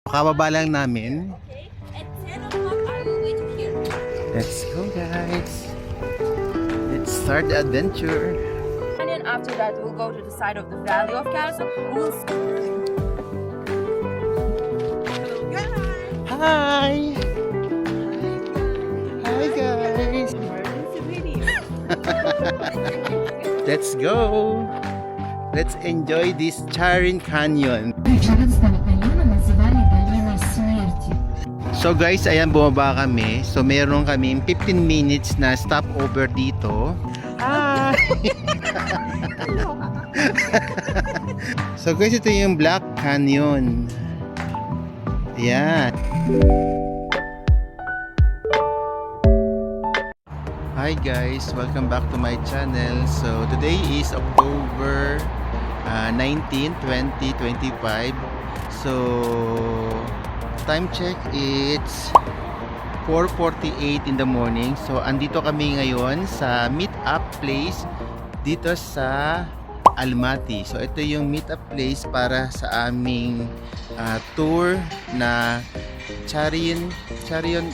Kababa lang namin. Okay, at 10 o'clock I will wait here. Let's go, guys. Let's start the adventure. And then after that we'll go to the side of the Valley of Calzo. We'll Hi! Hi, guys! Let's go! Let's enjoy this Charin Canyon. So guys, ayan, bumaba kami. So meron kaming 15 minutes na stopover dito. Hi! So guys, ito yung Black Canyon. Ayan. Hi guys, welcome back to my channel. So today is October 19, 2025. So time check, it's 4:48 in the morning. So andito kami ngayon sa meet-up place dito sa Almaty. So ito yung meet-up place para sa aming tour na Charin Canyon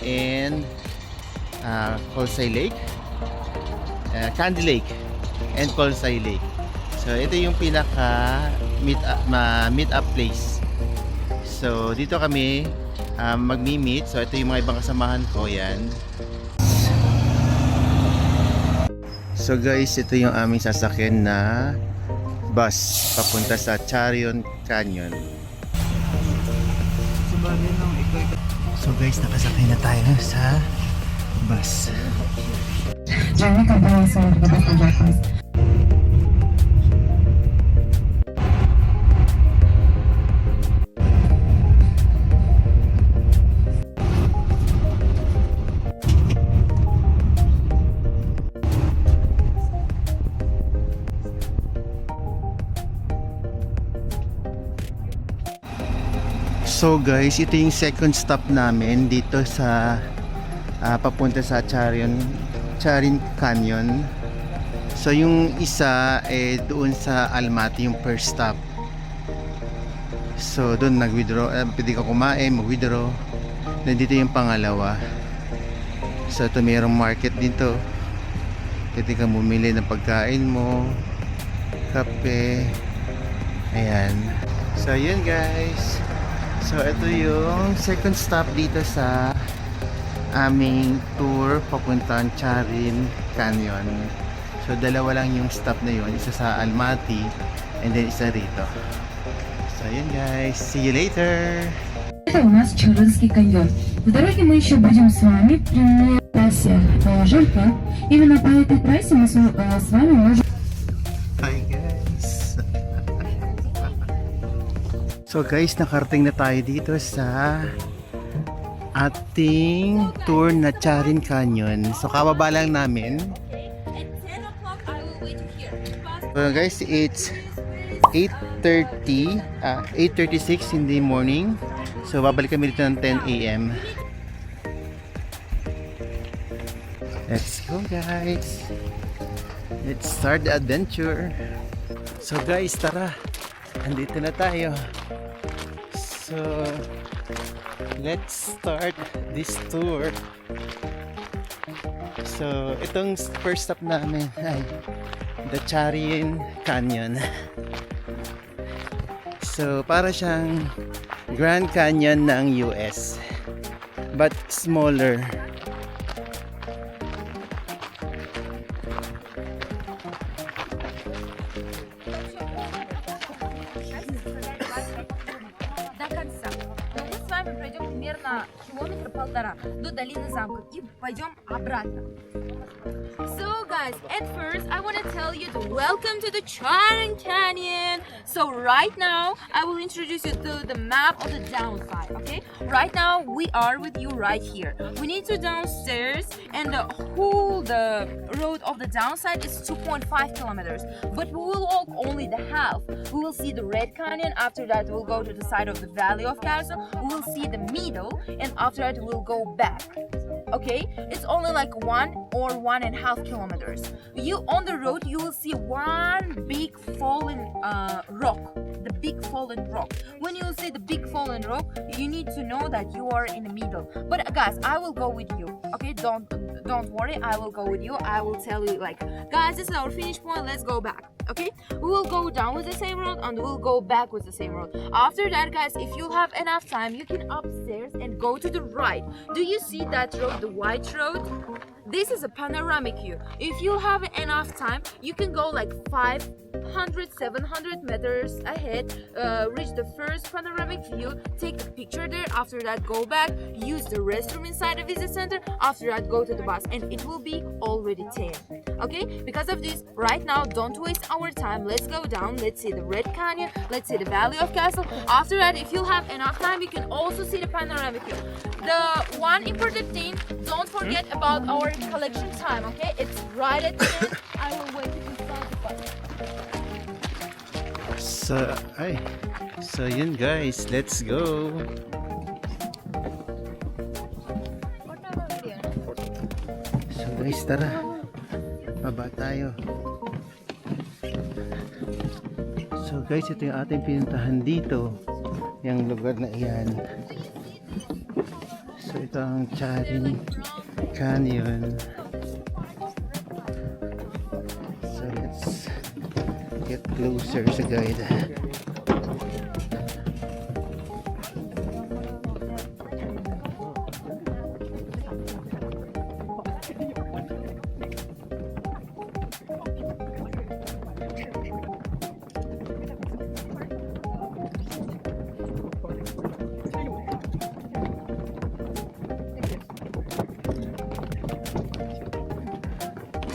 and Colsay Lake, Candy Lake and Colsay Lake. So ito yung pinaka meet-up place. So dito kami magmi-meet. So ito yung mga ibang kasamahan ko, yan. So guys, ito yung aming sasakyan na bus papunta sa Charin Canyon. So guys, nakasakay na tayo sa bus. So guys, ito yung second stop namin dito sa papunta sa Charin Canyon. So yung isa doon sa Almaty, yung first stop. So doon nag-withdraw, pwede ka kumain, mag-withdraw. Nandito yung pangalawa. So ito mayroong market dito. Pwede kang bumili ng pagkain mo, kape. Ayan. So yun guys. So ito yung second stop dito sa aming tour papuntang Charin Canyon. So dalawa lang yung stop na yun, isa sa Almaty and then isa rito. So yun guys, see you later. Это у нас Чаринский каньон. В дороге мы еще будем с вами при трассе ЖРП. Именно по этой трассе мы с вами можем... Hi guys. So guys, nakarating na tayo dito sa ating tour na Charin Canyon. So kababa lang namin. at 10 o'clock I will wait here. So guys, it's 8:36 in the morning. So babalik kami dito ng 10 a.m. Let's go guys. Let's start the adventure. So guys, tara. Andito na tayo. So let's start this tour. So itong first stop namin ay the Charin Canyon. So para siyang Grand Canyon ng US but smaller. До конца. Но мы с вами пройдем примерно километра-полтора до долины замков и пойдем обратно. So guys, at first I want to tell you to welcome to the Charin Canyon. So right now I will introduce you to the map of the downside. Okay, right now we are with you right here. We need to downstairs, and the road of the downside is 2.5 kilometers, but we will walk only the half. We will see the Red Canyon. After that we'll go to the side of the Valley of Calzo. We will see the middle, and after that we'll go back. Okay, it's only like 1 or 1.5 kilometers. You on the road you will see one big fallen rock, the big fallen rock. When you see the fallen rope, you need to know that you are in the middle. But guys, I will go with you. Okay, don't worry, I will go with you. I will tell you like, guys, this is our finish point, let's go back. Okay, we will go down with the same road and we'll go back with the same road. After that, guys, if you have enough time, you can upstairs and go to the right. Do you see that road, the white road? This is a panoramic view. If you have enough time, you can go like 500, 700 meters ahead, reach the first panoramic view, take a picture there. After that, go back, use the restroom inside the visit center. After that, go to the bus, and it will be already 10. Okay, because of this, right now, don't waste our time. Let's go down, let's see the Red Canyon, let's see the Valley of Castle. After that, if you have enough time, you can also see the panoramic view. The one important thing, don't forget about our collection time. Okay, it's right at the end. I will wait inside the bus. So yun guys, let's go. So guys, tara. Baba tayo. So guys, ito yung ating pinuntahan dito. Yung lugar na iyan. So ito ang Charin Canyon. So let's get closer sa guide.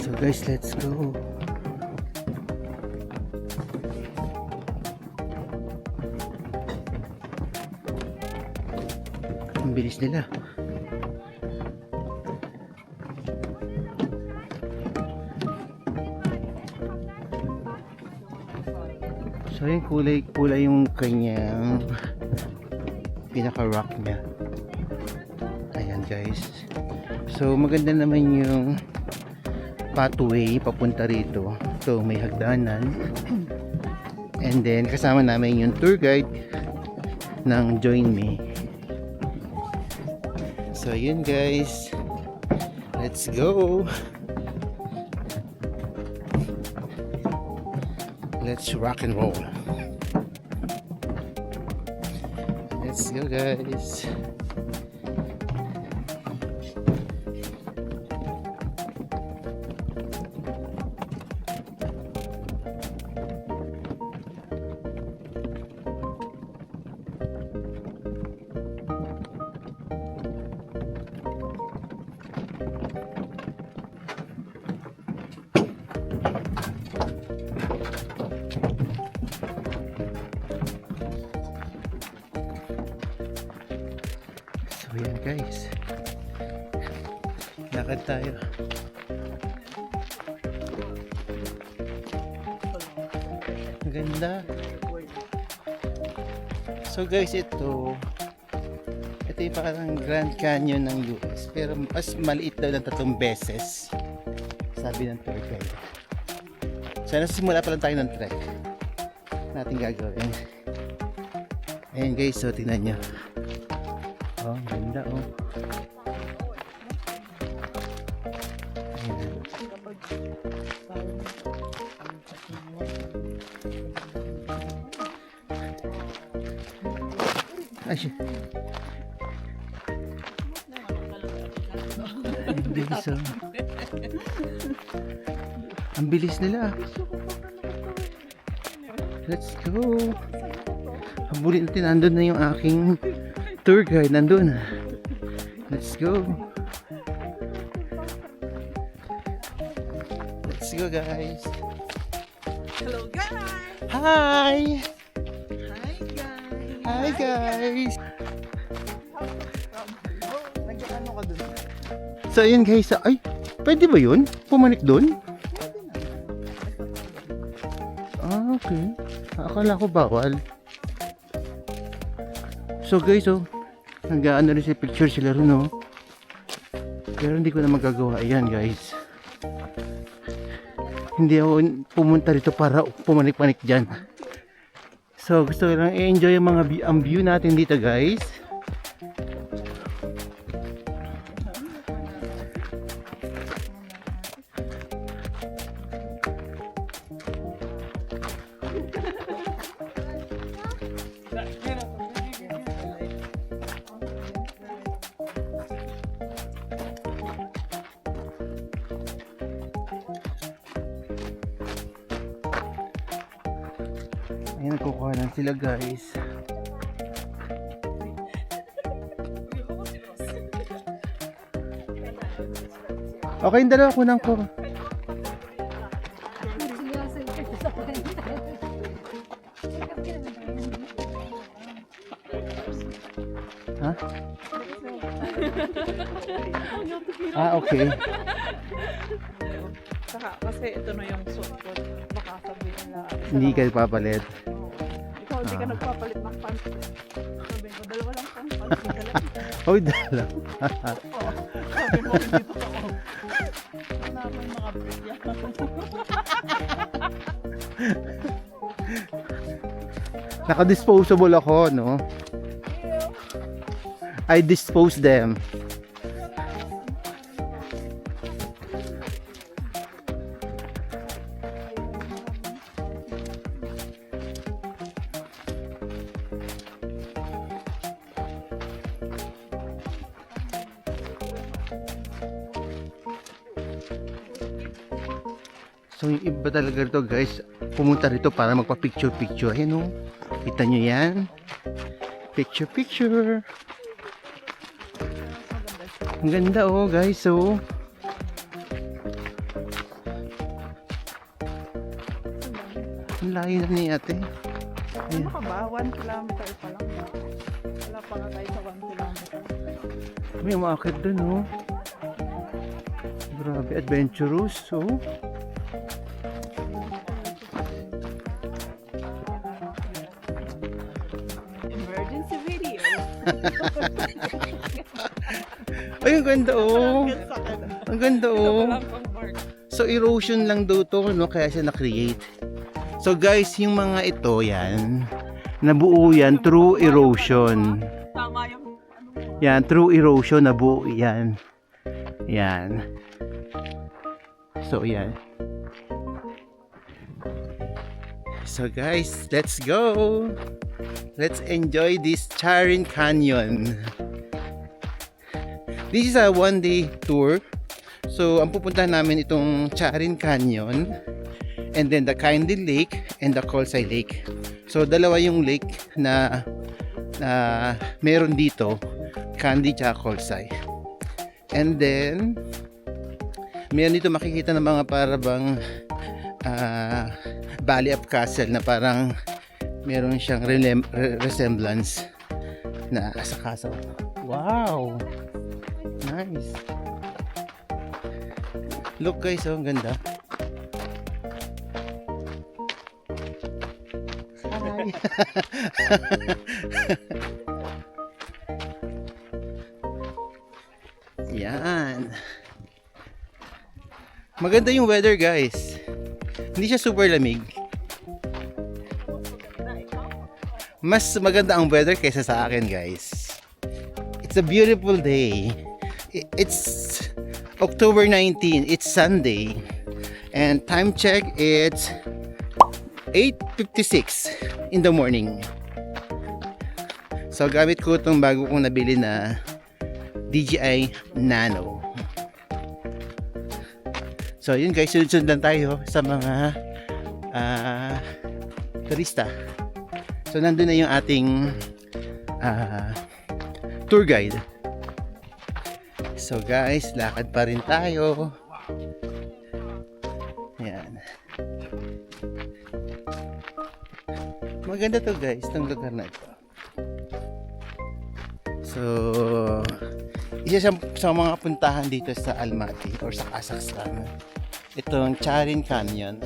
So guys, let's go. Ang bilis nila. So yung kulay yung kanyang pinaka-rock niya. Ayan guys. So maganda naman yung pathway papunta rito. So may hagdanan. And then kasama namin yung tour guide ng Join Me. So yun guys. Let's go. Let's rock and roll. Let's go guys. So yan guys, lakad tayo. Ang ganda. So guys, ito yung parang Grand Canyon ng US, pero mas maliit daw ng 3 beses, sabi ng tour guide. So nasisimula pa lang tayo ng trek natin gagawin. Ayan guys, so tingnan nyo. Oh, ang ganda oh. Ayan. Ay, shit. Ang bilis oh. Ang bilis nila. Let's go. Habulin natin, nandun na yung aking tour guide, nandun. Let's go. Let's go guys. Hello guys! Hi! Hi guys! Hi guys! Nag-ano ka dun? So yun guys, ay, pwede ba yun? Pumanik dun? Ah, okay. Akala ko bawal. So guys, oh, nag-ano rin si picture sila rin, oh. Pero hindi ko na magagawa. Ayan guys. Hindi ako pumunta rito para pumanik-panik dyan. So gusto ko lang i-enjoy ang ang view natin dito guys. Ayun, nagkukuha lang sila guys. Okay, yung dalawa kunan ko. Ha? Okay. Saka, kasi ito na yung suit ko. Baka sabihin nila. Hindi ka papalit. Ikaw, hindi ka nagpapalit ng pants. Sabihin ko, dalawa lang pants. Dalawa. Oh, dala. Sabi mo, hindi pa ako. Wala pa yung mga break yan. Naka-disposable ako, no? I dispose them. So yung iba talaga rito guys, pumunta rito para magpa-picture-picture. Ayan o, kita nyo yan. Picture-picture. Ang ganda oh guys, so ang layo na ni ate. Ano ka ba? 1 kilometer pa lang. Wala pa nga tayo sa 1 kilometer. May umakit dun oh. Grabe, adventurous oh. Emergency video. Ay, ang ganda oh. Ang ganda oh. Walang pang mark. So erosion lang daw to, no? Kaya siya na-create. So guys, yung mga ito yan, nabuo yan through erosion. Tama yung Yan, through erosion nabuo yan. Yan. So yan. So guys, let's go. Let's enjoy this Charin Canyon. This is a one-day tour. So ang pupuntahan namin itong Charin Canyon, and then the Candy Lake and the Colsay Lake. So dalawa yung lake na meron dito, Candy at Colsay. And then meron dito makikita ng mga parabang Valley of Castle na parang meron siyang resemblance na sa castle. Wow! Nice! Look guys, oh, ang ganda. Hi! Yan. Maganda yung weather guys. Hindi siya super lamig. Mas maganda ang weather kaysa sa akin guys. It's a beautiful day. It's October 19, it's Sunday. And time check, it's 8:56 in the morning. So gamit ko itong bago kong nabili na DJI Nano. So yun guys, sunod lang tayo sa mga turista. So nandun na yung ating tour guide. So guys, lakad pa rin tayo. Yan. Maganda to guys, itong lugar na ito. So, isa sa mga puntahan dito sa Almaty or sa Kazakhstan. Itong Charin Canyon.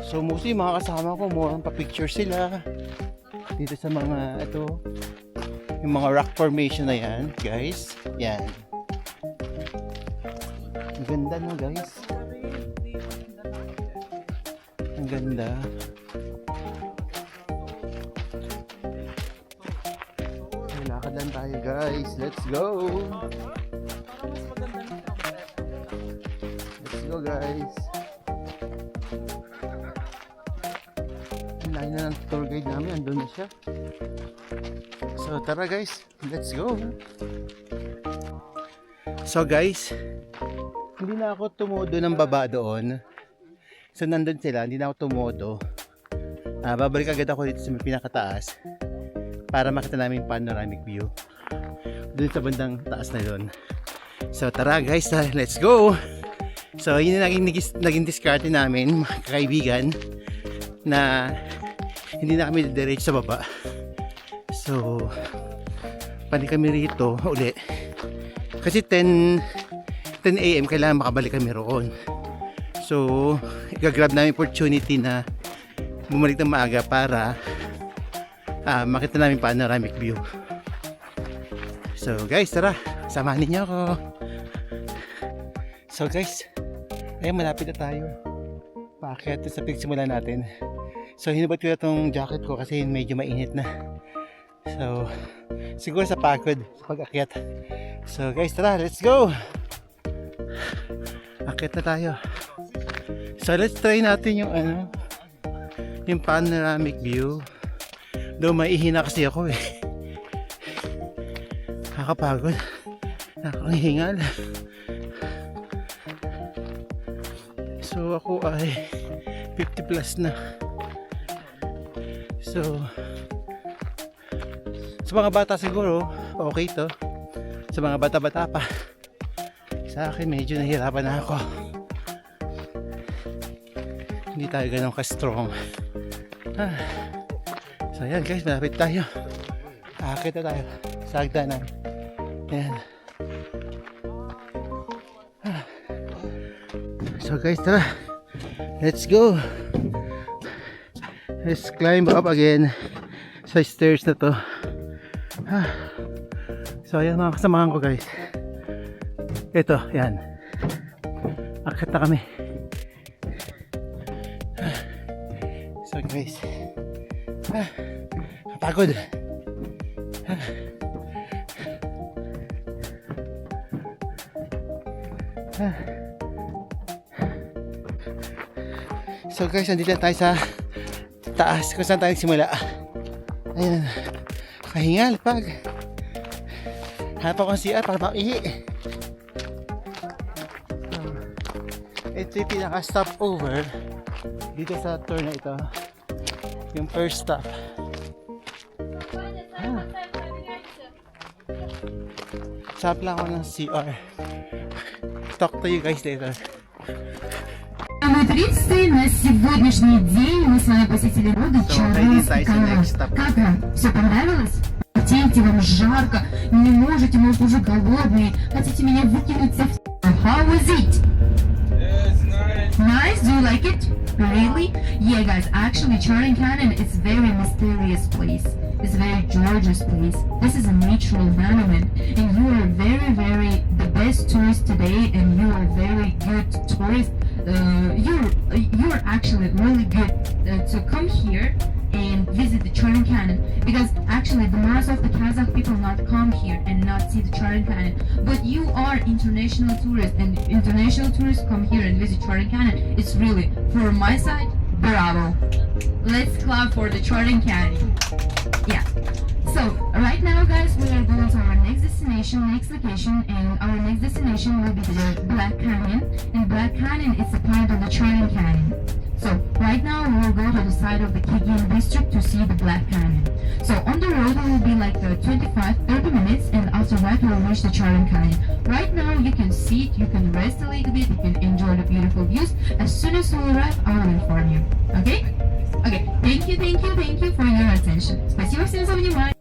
So mostly mga kasama ko, more pa-picture sila dito sa mga ito, yung mga rock formation na yan guys. Yan, ang ganda no guys, ang ganda. Lakad lang tayo guys. Let's go! Let's go guys! Ang layo na ng tour guide namin. Andun na siya. So tara guys. Let's go! So guys, hindi na ako tumudo ng baba doon. So nandun sila. Hindi na ako tumudo. Babalik agad ako dito sa may pinakataas para makita namin yung panoramic view doon sa bandang taas na doon. So tara guys, let's go! So yun na naging diskarte namin mga kaibigan, na hindi na kami diretso sa baba. So panik kami rito uli kasi 10 AM kailangan makabalik kami roon. So i-grab namin opportunity na bumalik ng maaga para makita namin panoramic view. So guys, tara, samahan niyo ako. So guys, ayun, malapit na tayo paakyat sa pagsimula natin. So hinubad ko na itong jacket ko kasi medyo mainit na. So siguro sa pagod sa pag-akyat. So guys, tara, let's go. Akyat na tayo. So let's try natin yung yung panoramic view. Though maihina kasi ako eh. Nakakapagod. Nakakahingal. So ako ay 50 plus na. So sa mga bata siguro okay to. Sa mga bata-bata pa, sa akin medyo nahihirapan na ako. Hindi tayo ganun ka-strong. So ayan guys, malapit tayo. Aakit na tayo sa hagdanan. Ayan. So guys, tara. Let's go. Let's climb up again sa stairs na to. So ayan mga kasamahan ko guys. Ito, ayan. Akit na kami. So guys, kapagod. So guys, nandito tayo sa taas kung saan tayo simula. Ayan, kahingal pag hanap ako ng CR para maihi. Ito yung pinaka-stop over dito sa tour na ito. Yung first stop. Stop lang ako ng CR. Talk to you guys later. Самое приветствие на сегодняшний день мы с вами посетили воду Чародейский каньон. Как вам? Все понравилось? Хотите, вам жарко, не можете, может уже голодные, хотите меня выкинуть со How was it? Nice? Do you like it? Really? Yeah guys, actually Charing Canyon is a very mysterious place. It's a very gorgeous place. This is a natural monument and you are very the best tourist today and you are very good tourist. You're actually really good to come here and visit the Charing Canyon because actually the most of the Kazakh people not come here and not see the Charing Canyon, but you are international tourists and international tourists come here and visit Charing Canyon. It's really, from my side, bravo. Let's clap for the Charing Canyon. Yeah. So right now guys, we are going to our next destination, next location, and our next destination will be the Black Canyon, and Black Canyon is a part of the Charing Canyon. So right now we will go to the side of the Kagin district to see the Black Canyon. So on the road it will be like 25-30 minutes and after that we will reach the Charing Canyon. Right now you can sit, you can rest a little bit, you can enjoy the beautiful views. As soon as we arrive I will inform you. Okay? Okay, thank you for your attention. Спасибо всем за внимание.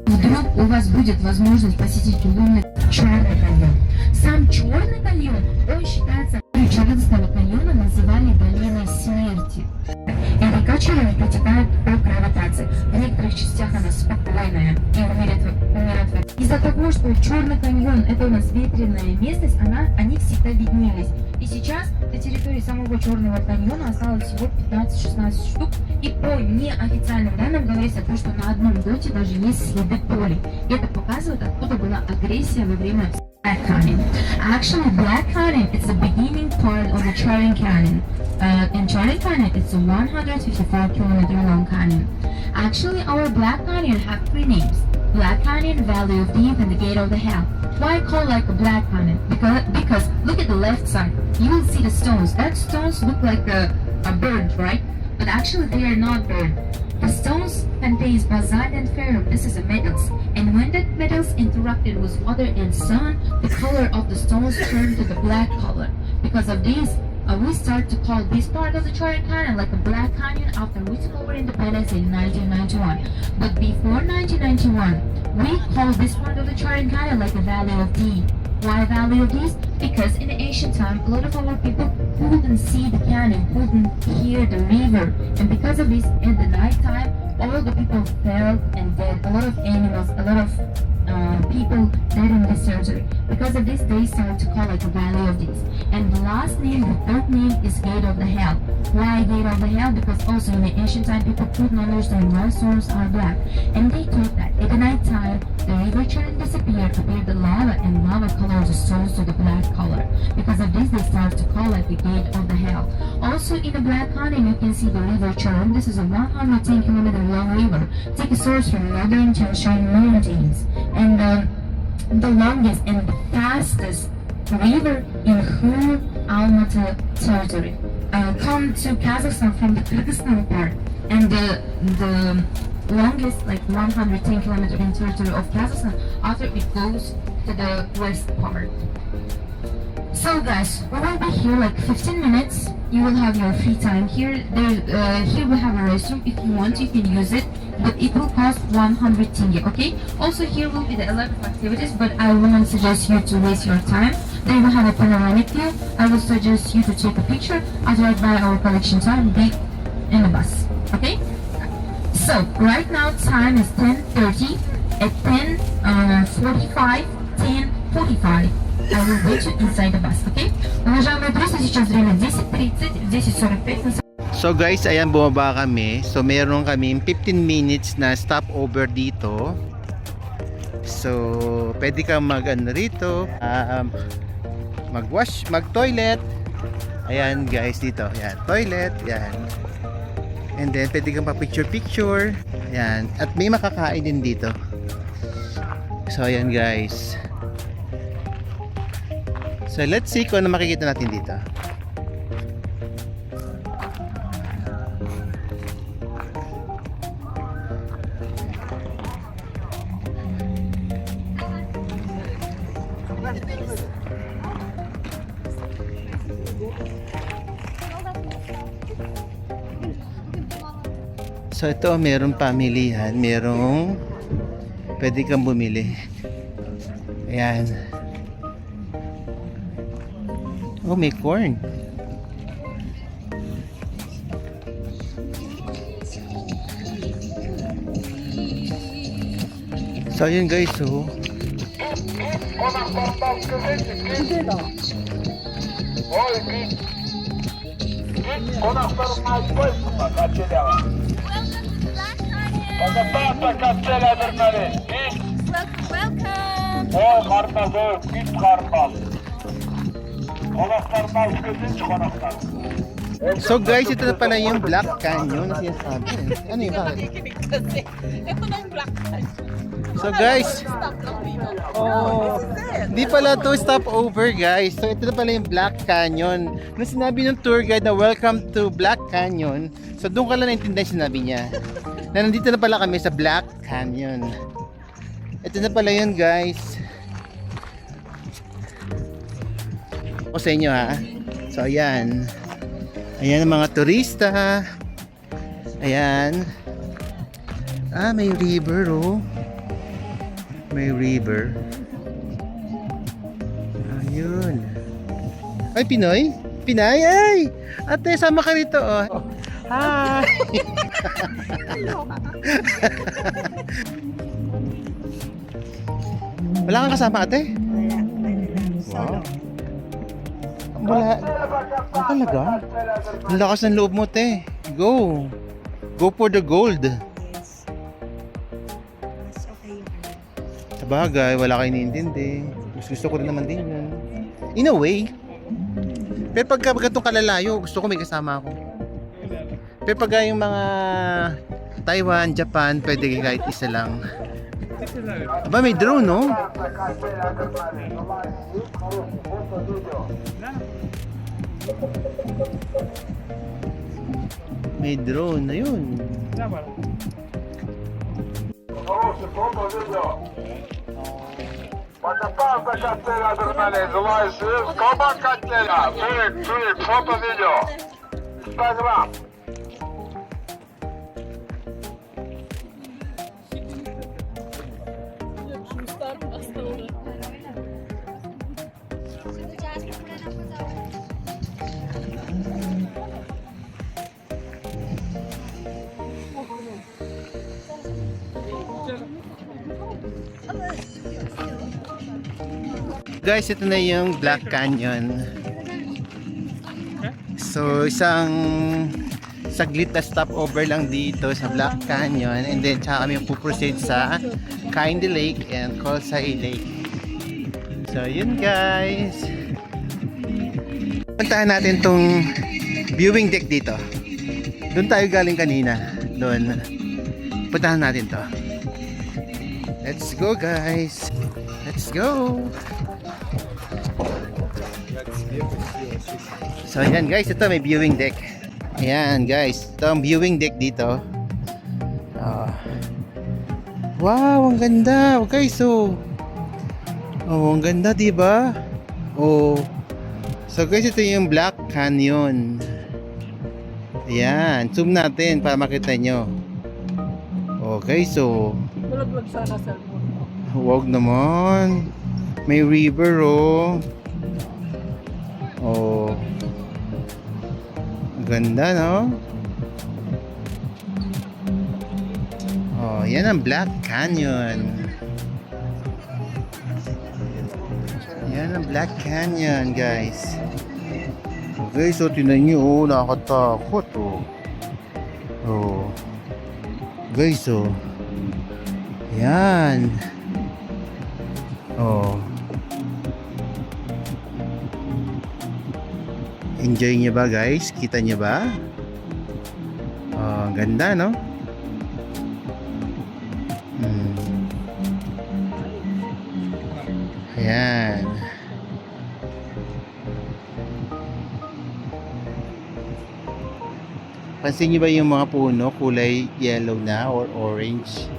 Вдруг у вас будет возможность посетить лунный Черный каньон. Сам Черный каньон, он считается, Чародского каньона называли долиной смерти. И река Чарон протекает по гравитации. В некоторых частях она спокойная и умиротворяющая. Из-за того, что Черный каньон это у нас ветреная местность, они всегда виднелись. И сейчас на территории самого Черного каньона осталось всего 15-16 штук. И по неофициальным данным говорится, то, что на одном доте даже есть следы поля. И это показывает, откуда была агрессия во время Black Canyon. Actually, Black Canyon is the beginning part of the Charing Canyon. In Charing Canyon, it's a 154-kilometer long canyon. Actually, our Black Canyon have three names: Black Canyon, Valley of Death, and the Gate of the Hell. Why call like a Black Canyon? Because look at the left side. You will see the stones. That stones look like a bird, right? But actually, they are not bird. The stones contains basalt and ferrum. This is a metals. And when that metals interacted with water and sun, the color of the stones turned to the black color. Because of this, we start to call this part of the Charing Canyon like a Black Canyon after we took over independence in 1991. But before 1991, we called this part of the Charing Canyon like the Valley of Death. Why Valley of Death? Because in the ancient time, a lot of our people couldn't see the canyon, couldn't hear the river. And because of this, in the night time, all the people fell and dead. A lot of animals, a lot of people dead in this surgery. Because of this, they started to call it the Valley of Death. And the last name, the third name, is Gate of the Hell. Why Gate of the Hell? Because also in the ancient time, people couldn't understand why stones are black. And they thought that at the night time, the river churn disappeared, appeared the lava, and lava colored the stones to the black color. Because of this, they started to call it the Gate of the Hell. Also in the Black Canyon, you can see the river Churn. This is a 110-kilometer long river. Take a source from northern Tianshan Mountains. And the longest and fastest river in whole Almaty territory. Come to Kazakhstan from the Kyrgyzstan part. And the longest, like 110-kilometer in territory of Kazakhstan, after it goes to the west part. So guys, we will be here like 15 minutes. You will have your free time here. Here we have a restroom. If you want, you can use it, but it will cost 100 tenge. Okay. Also, here will be the 11 activities, but I won't suggest you to waste your time. Then we have a panoramic view. I will suggest you to take a picture after by our collection time. Be in the bus. Okay. So right now time is 10:30. At 10:45, 10:45. I will wait you inside the bus, okay? Уважаемые друзья, сейчас время 10:30, 10:45 на So guys, ayan bumaba kami. So meron kaming 15 minutes na stopover dito. So pwede kang rito, mag-wash, mag-toilet. Ayan guys dito, ayan, toilet, ayan. And then pwede kang pa-picture. Ayan, at may makakain din dito. So ayan guys. So let's see kung ano makikita natin dito. So ito, merong pamilihan, merong pwede kang bumili. Ayan. Oh, may corn. So yun guys, so So guys, ito na pala yung Black Canyon na sinasabi. Ano yung bakit? Kasi, ito na yung Black Canyon. So guys, Stop lang dito. oh, di pala to stop over guys. So ito na pala yung Black Canyon. Nung sinabi ng tour guide na welcome to Black Canyon, so doon ka lang naintindihan sinabi niya. Na nandito na pala kami sa Black Canyon. Ito na pala yun guys. O sa inyo ha. So ayan. Ayan ang mga turista. Ayan. Ah, may river oh. May river. Ayun. Ay, Pinoy? Pinay? Ay! Ate, sama ka rito oh. Hi! Wala kang kasama, ate? Wala. Ano lang. Solo. Wala. Talaga? Ang lakas ng loob mo, te. Go. Go for the gold. Yes. Mas okay yung ano. Sabagay, wala kayo iniintindi. Gusto ko rin naman din yun. In a way. Pero pagka ganitong kalalayo, gusto ko may kasama ako. Pero pagka yung mga Taiwan, Japan, pwede kahit isa lang. Aba, may drone, no? May drone na yun. Потопав до костеля нормальний, желающий кома костеля. Филипп, фото, видео. Инстаграм. Guys, ito na yung Black Canyon. So, isang saglit na stopover lang dito sa Black Canyon, and then tsaka kami puproceed sa Kainde Lake and Kolsai Lake. So, yun guys. Puntahan natin tong viewing deck dito. Doon tayo galing kanina. Doon. Puntahan natin to. Let's go guys. Let's go. So ayan guys, ito may viewing deck. Ayan guys, ito ang viewing deck dito. Wow, ang ganda. Okay, so ang ganda, di ba? So guys, ito yung Black Canyon. Ayan, zoom natin para makita nyo. Okay, so Bulog-bulog sana cellphone mo. huwag naman. May river, oh. Oh. Ganda, no? Oh, yan ang Black Canyon. Yan ang Black Canyon, guys. Okay, so tinan nyo, oh, nakakatakot, oh. Oh. Guys, oh. Yan. Oh. Enjoy nyo ba guys? Kita nyo ba? Oh, ganda no? Ayan. Pansin nyo ba yung mga puno kulay yellow na or orange?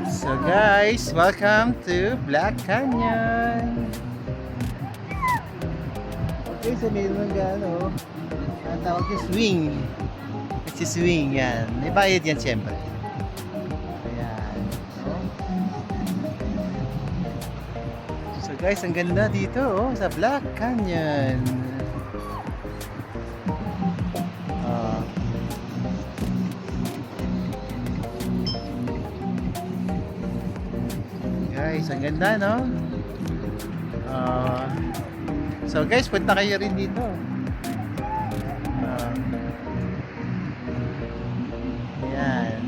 So guys, welcome to Black Canyon. Okay, so meron ng gano. Ang tawag yung swing. It's a swing, yan. May bayad yan siyempre. Ayan. So guys, ang ganda dito oh, sa Black Canyon. Guys, ang ganda, no? So guys, punta kayo rin dito. Yan.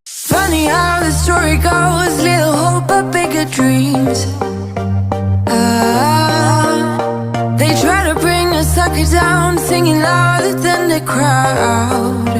Funny how the story goes, little hope but bigger dreams. They try to bring a sucker down, singing louder than the crowd.